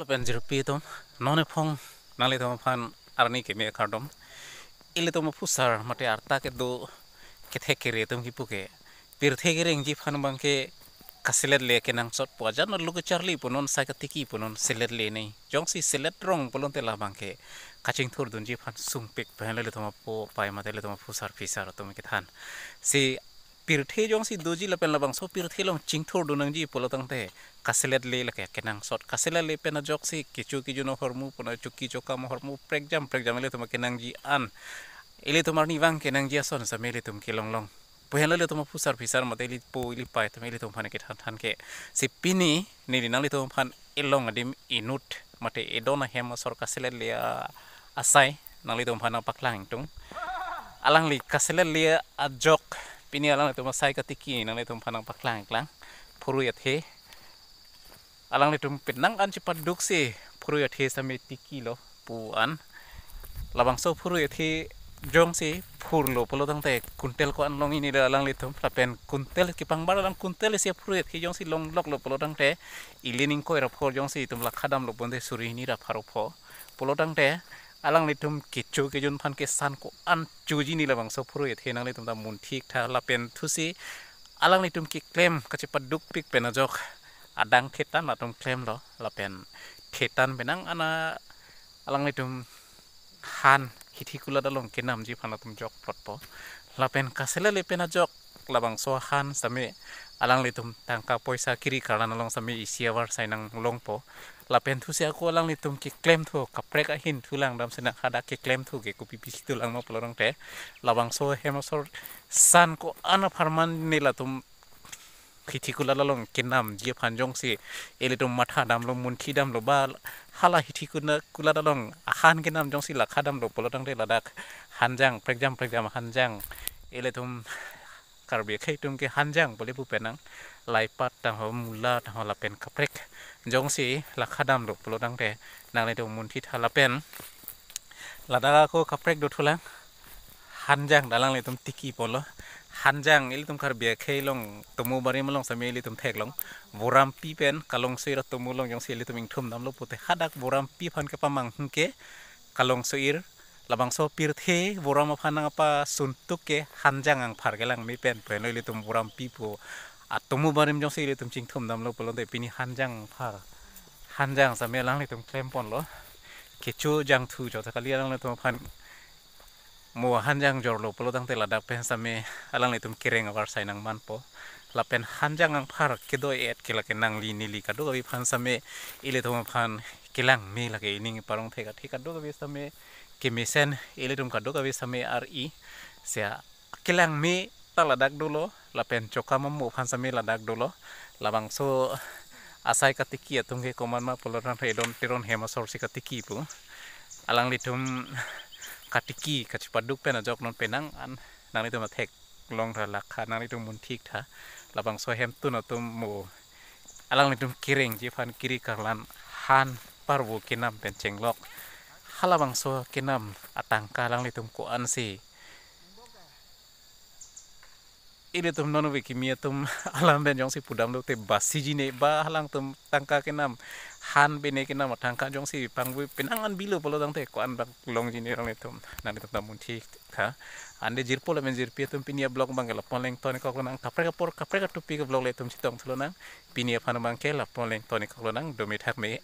Penjir pi tom none phong nali tom fan arni ke me kardom ile tom pusar mate arta ke do ke thekere tom ki puke pir thekere ngi fan bangke kasilet le ke nang sot po jan lu ke charli punon sa ka tiki punon silet le nei jong si silet rong polon te la bangke kaching thur dun ji fan sung pik phen le tom po pai mate le tom pusar fisar tom ke than si pir the jong si doji la pen la bang so pir the long ching thur dun ji polotang te kasilet le la ke nang sot kasilet le pen jok si kichu ki juno hormu puna chuki choka mo hormu prek jam le tom ke nang ji an ile tomar ni wang ke nang ji ason sa mele tom ke long long puhen le tom pusar fisar mate li po ili pai tom ile tom phan ke than ke si pini ni nang le tom phan ilong adim inut mate edona hem sor kasilet le asai nang le tom phan paklang tung alang li kasilet le ajok pini alang le tom sai ka tiki nang le tom phan paklang klang phuru ya the alang le tum pinang an cepat duk si phuru ya the same tiki lo pu an labang so phuru ya the jong si phur lo polo tang te kuntel ko an long ini la alang le tum pen kuntel ki pang bar alang kuntel si phuru ya the jong si long lok lo polo tang te ilining ko era phor jong si tum la khadam lo bonde suri ni ra pharo pho polo tang te alang le tum kichu ke jun phan ke san ko an chuji ni labang so phuru ya the nang le tum ta mun thik tha la pen thusi alang le tum ki claim ka cepat duk pik pen ajok adang thetan atom claim lo lapen thetan benang ana alang litum han hitikula dalong kenam ji phanatum jok plotpo lapen kasela lepen jok labang so han same alang litum tangka poisa kiri karan along same isiawar sainang longpo lapen thusi aku alang litum ki claim thu kaprek a hin thulang dam sena khada ki claim thu ke kopi pis tulang no plorong te labang so hemosor san ko ana farman nilatum hitikula lalong kinam dia panjong si elitum matha dam lo munthi dam lo ba hala hitikuna kula dalong ahan kinam jong si lakha dam lo polotang de ladak hanjang pregjam hanjang elitum karbe khaitum ke hanjang bole pu penang laipat ta ho mula ta ho lapen kaprek jong si lakha dam lo polotang de nang le dum munthi thala pen ladaka ko kaprek do thulang hanjang dalang le tum tiki polo hanjang ili tum kharbia khailong tumu bari malong sameli tum theklong boram pi pen kalong soira tumu long jong seli tum ingthum dam lo pute hadak boram pi phan ke pamang hungke kalong soir labang so pir the boram phanang apa suntuk ke hanjang ang phar gelang mi pen pen ili tum boram pi po atumu barim jong seli tum chingthum dam lo polon te pini hanjang phar hanjang samelang li tum klem pon lo kechu jang thu jo ta kali lang le tum phan mo hanjang jorlo polo tang tela dak pen same alang le tum kireng awar sainang manpo lapen hanjang ang phar kedo et kila ke nang li nili ka do bi phan same ile tum phan kilang me lage ining parong theka thika do bi same ke mesen ile tum ka do bi same ri sia kilang me tala dak dolo lapen choka mo phan same la dak dolo labang so asai ka tiki atung ke koman ma polo ran redon tiron hema sor si ka tiki pu alang li tum katiki kacipaduk pen ajok non penang an nang itu mathek long tha lakha nang itu mun thik tha labang so hem tu natum mo alang litum kiring ji phan kiri karlan han parbu kinam pen chenglok halabang so kinam atangka lang litum ko an si ile tum nonu be kimia tum alam ben jong si pudam lo te basi jine ba halang tum tangka kinam han bene kinam tangka jong si pangbu penangan bilo polo tang te ko an bang long jine rang tum nang tum tamun thi kha ande jirpo la men jirpi tum pinia blog bangela ponleng toni ko nang kapreka tupi ke blog le tum sitong thulonang pinia phan bang ke la ponleng toni ko nang domi thak me